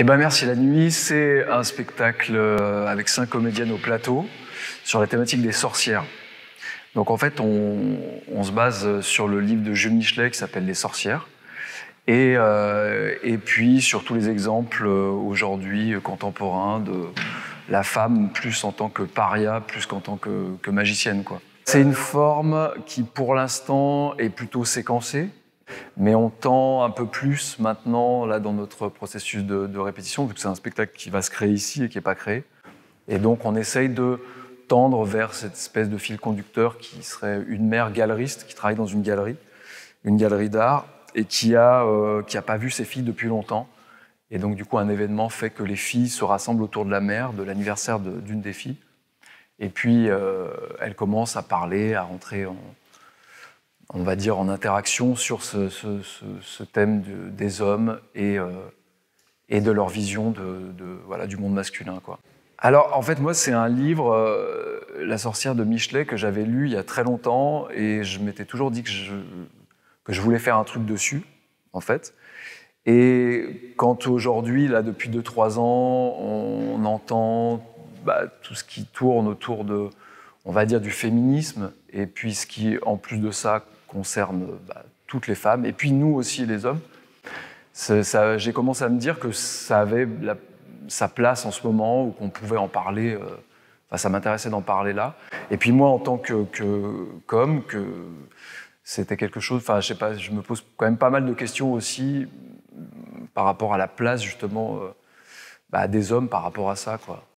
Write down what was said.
Eh ben merci la nuit, c'est un spectacle avec 5 comédiennes au plateau sur la thématique des sorcières. Donc en fait, on se base sur le livre de Jules Michelet qui s'appelle Les sorcières. Et puis sur tous les exemples aujourd'hui contemporains de la femme plus en tant que paria, plus qu'en tant que magicienne, quoi. C'est une forme qui pour l'instant est plutôt séquencée, mais on tend un peu plus maintenant là dans notre processus de répétition, vu que c'est un spectacle qui va se créer ici et qui n'est pas créé. Et donc on essaye de tendre vers cette espèce de fil conducteur qui serait une mère galeriste qui travaille dans une galerie d'art, et qui a pas vu ses filles depuis longtemps. Et donc, du coup, un événement fait que les filles se rassemblent autour de la mère, de l'anniversaire d'une des filles. Et puis, elles commencent à parler, à rentrer on va dire, en interaction sur ce thème des hommes et de leur vision voilà, du monde masculin, quoi. Alors, en fait, moi, c'est un livre, La sorcière de Michelet, que j'avais lu il y a très longtemps, et je m'étais toujours dit que je voulais faire un truc dessus, en fait. Et quand aujourd'hui, là, depuis 2-3 ans, on entend tout ce qui tourne autour de, on va dire, du féminisme, et puis ce qui, en plus de ça, concerne toutes les femmes, et puis nous aussi, les hommes, j'ai commencé à me dire que ça avait sa place en ce moment, ou qu'on pouvait en parler, ça m'intéressait d'en parler là. Et puis moi, en tant qu'homme, c'était quelque chose, je sais pas, je me pose quand même pas mal de questions aussi par rapport à la place justement des hommes par rapport à ça, quoi.